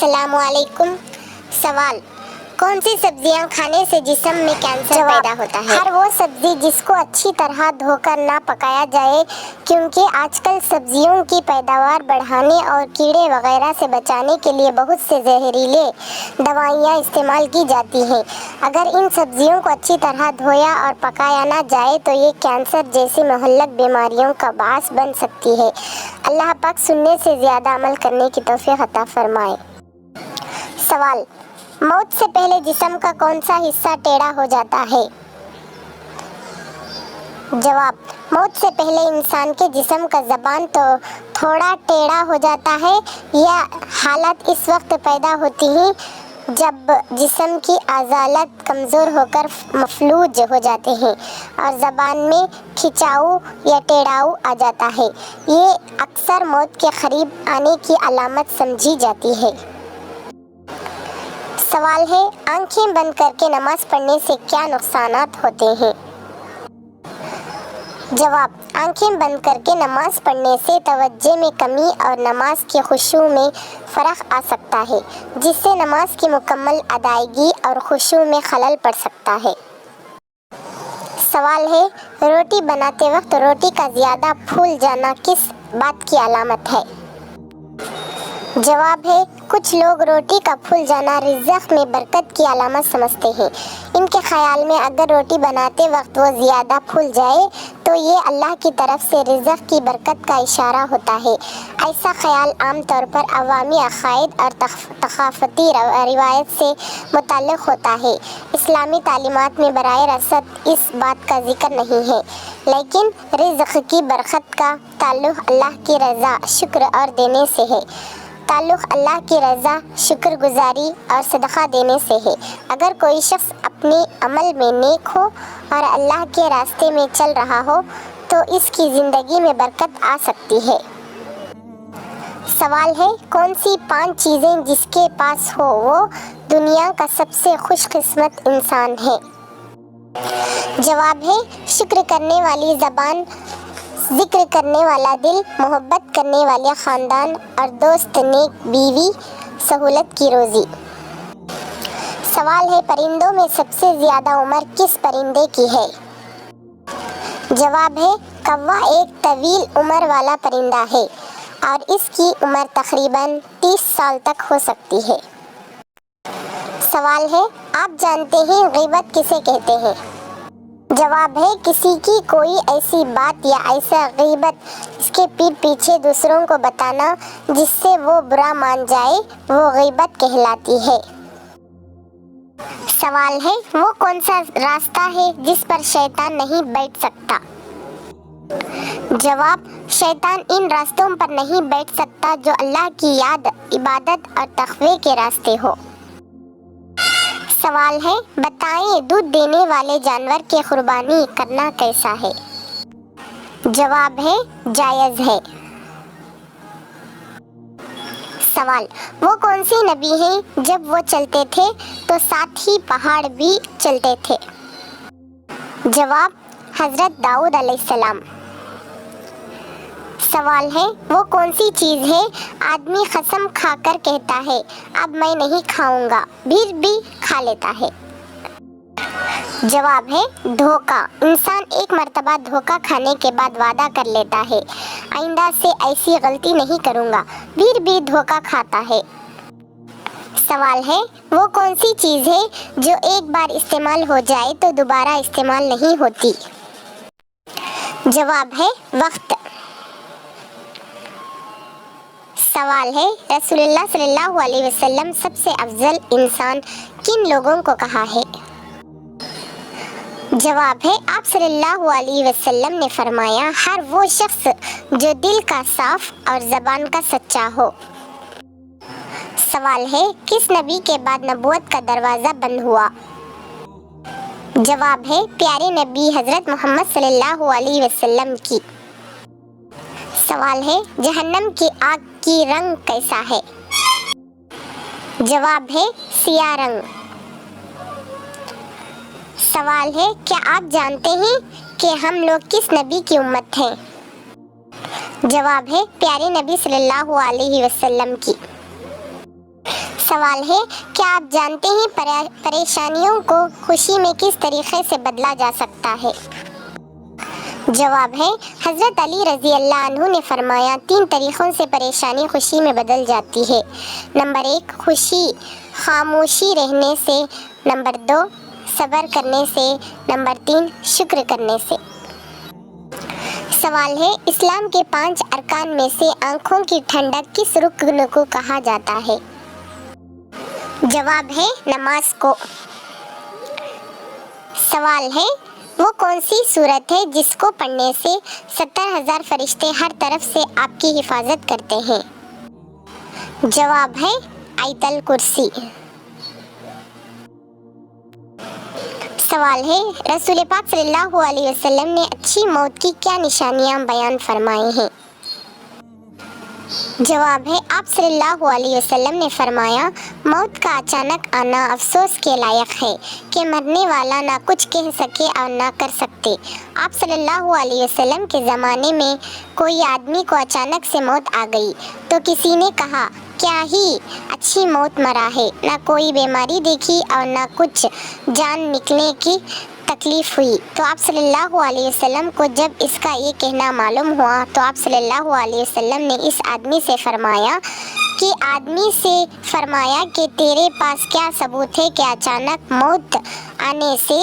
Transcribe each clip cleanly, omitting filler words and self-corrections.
अस्सलाम वालेकुम। सवाल, कौन सी सब्जियां खाने से जिस्म में कैंसर पैदा होता है? हर वो सब्जी जिसको अच्छी तरह धोकर ना पकाया जाए, क्योंकि आजकल सब्जियों की पैदावार बढ़ाने और कीड़े वगैरह से बचाने के लिए बहुत से जहरीले दवाइयाँ इस्तेमाल की जाती हैं। अगर इन सब्जियों को अच्छी तरह धोया और पकाया ना जाए तो ये कैंसर जैसी महल्लक बीमारियों का बास बन सकती है। अल्लाह पाक सुनने से ज़्यादा अमल करने की तौफीक अता फरमाए। सवाल, मौत से पहले जिस्म का कौन सा हिस्सा टेढ़ा हो जाता है? जवाब, मौत से पहले इंसान के जिस्म का ज़बान तो थोड़ा टेढ़ा हो जाता है। यह हालत इस वक्त पैदा होती है जब जिस्म की अज़ालत कमज़ोर होकर मफलूज हो जाते हैं और ज़बान में खिंचाव या टेढ़ाव आ जाता है। ये अक्सर मौत के करीब आने की अलामत समझी जाती है। सवाल है, आंखें बंद करके नमाज पढ़ने से क्या नुकसानात होते हैं? जवाब, आंखें बंद करके नमाज पढ़ने से तवज्जो में कमी और नमाज के खुशू में फ़र्क आ सकता है, जिससे नमाज की मुकम्मल अदायगी और खुशू में खलल पड़ सकता है। सवाल है, रोटी बनाते वक्त रोटी का ज़्यादा फूल जाना किस बात की अलामत है? जवाब है, कुछ लोग रोटी का फूल जाना रिज़्क़ में बरकत की अलामत समझते हैं। इनके ख़याल में अगर रोटी बनाते वक्त वो ज़्यादा फूल जाए तो ये अल्लाह की तरफ से रिज़्क़ की बरकत का इशारा होता है। ऐसा ख़याल आम तौर पर अवामी अक़ाइद और तक़ाफ़ती रिवायत से मुतल्लिक़ होता है। इस्लामी तालीमात में बराए रास्त इस बात का ज़िक्र नहीं है, लेकिन रिज़्क़ की बरकत का ताल्लुक़ अल्लाह की रज़ा, शुक्र और देने से है। ताल्लुक़ अल्लाह की रज़ा, शुक्रगुजारी और सदक़ा देने से है। अगर कोई शख्स अपने अमल में नेक हो और अल्लाह के रास्ते में चल रहा हो तो इसकी ज़िंदगी में बरकत आ सकती है। सवाल है, कौन सी 5 चीज़ें जिसके पास हो वो दुनिया का सबसे खुशकिस्मत इंसान है? जवाब है, शुक्र करने वाली ज़बान, जिक्र करने वाला दिल, मोहब्बत करने वाले ख़ानदान और दोस्त, नेक बीवी, सहूलत की रोज़ी। सवाल है, परिंदों में सबसे ज़्यादा उम्र किस परिंदे की है? जवाब है, कौवा एक तवील उम्र वाला परिंदा है और इसकी उम्र तकरीबन 30 साल तक हो सकती है। सवाल है, आप जानते हैं ग़ीबत किसे कहते हैं? जवाब है, किसी की कोई ऐसी बात या ऐसा ग़ीबत इसके पीठ पीछे दूसरों को बताना जिससे वो बुरा मान जाए, वो ग़ीबत कहलाती है। सवाल है, वो कौन सा रास्ता है जिस पर शैतान नहीं बैठ सकता? जवाब, शैतान इन रास्तों पर नहीं बैठ सकता जो अल्लाह की याद, इबादत और तक़वे के रास्ते हो। सवाल है, बताएं दूध देने वाले जानवर की कुर्बानी करना कैसा है? जवाब है, जायज़ है। सवाल, वो कौन सी नबी हैं जब वो चलते थे तो साथ ही पहाड़ भी चलते थे? जवाब, हज़रत दाऊद अलैहिस्सलाम। सवाल है, वो कौन सी चीज़ है आदमी कसम खाकर कहता है अब मैं नहीं खाऊंगा, फिर भी खा लेता है? जवाब है, धोखा। इंसान एक मर्तबा धोखा खाने के बाद वादा कर लेता है आइंदा से ऐसी गलती नहीं करूंगा, फिर भी धोखा खाता है। सवाल है, वो कौन सी चीज़ है जो एक बार इस्तेमाल हो जाए तो दोबारा इस्तेमाल नहीं होती? जवाब है, वक्त। सवाल है, रसूलुल्लाह सल्लल्लाहु अलैहि वसल्लम सबसे अफजल इंसान किन लोगों को कहा है? जवाब है, आप सल्लल्लाहु अलैहि वसल्लम ने फरमाया, हर वो शख्स जो दिल का साफ और ज़बान का सच्चा हो। सवाल है, किस नबी के बाद नबूवत का दरवाज़ा बंद हुआ? जवाब है, प्यारे नबी हज़रत मोहम्मद सल्लल्लाहु अलैहि वसल्लम की। सवाल है, जहन्नम की आग की रंग कैसा है? जवाब है, सियाह रंग। सवाल है, क्या आप जानते हैं कि हम लोग किस नबी की उम्मत हैं? जवाब है, प्यारे नबी सल्लल्लाहु अलैहि वसल्लम की। سوال ہے، کیا آپ جانتے ہیں پریشانیوں کو خوشی میں کس طریقے سے بدلا جا سکتا ہے؟ جواب ہے، حضرت علی رضی اللہ عنہ نے فرمایا 3 طریقوں سے پریشانی خوشی میں بدل جاتی ہے۔ نمبر 1، خوشی خاموشی رہنے سے۔ نمبر 2، صبر کرنے سے۔ نمبر 3، شکر کرنے سے۔ سوال ہے، اسلام کے 5 ارکان میں سے آنکھوں کی ٹھنڈک کس رکن کو کہا جاتا ہے؟ جواب ہے، نماز کو۔ سوال ہے، وہ کون سی سورت ہے جس کو پڑھنے سے 70,000 فرشتے ہر طرف سے آپ کی حفاظت کرتے ہیں؟ جواب ہے، آیت الکرسی۔ سوال ہے، رسول پاک صلی اللہ علیہ وسلم نے اچھی موت کی کیا نشانیاں بیان فرمائی ہیں؟ جواب ہے، آپ صلی اللہ علیہ وسلم نے فرمایا، موت کا اچانک آنا افسوس کے لائق ہے کہ مرنے والا نہ کچھ کہہ سکے اور نہ کر سکتے۔ آپ صلی اللہ علیہ وسلم کے زمانے میں کوئی آدمی کو اچانک سے موت آ گئی تو کسی نے کہا، کیا ہی اچھی موت مرا ہے، نہ کوئی بیماری دیکھی اور نہ کچھ جان نکلنے کی تکلیف ہوئی۔ تو آپ صلی اللہ علیہ وسلم کو جب اس کا یہ کہنا معلوم ہوا تو آپ صلی اللہ علیہ وسلم نے اس آدمی سے فرمایا کہ تیرے پاس کیا ثبوت ہے کہ اچانک موت آنے سے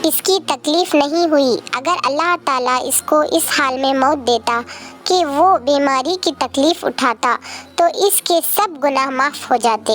اس کی تکلیف نہیں ہوئی؟ اگر اللہ تعالیٰ اس کو اس حال میں موت دیتا کہ وہ بیماری کی تکلیف اٹھاتا تو اس کے سب گناہ معاف ہو جاتے۔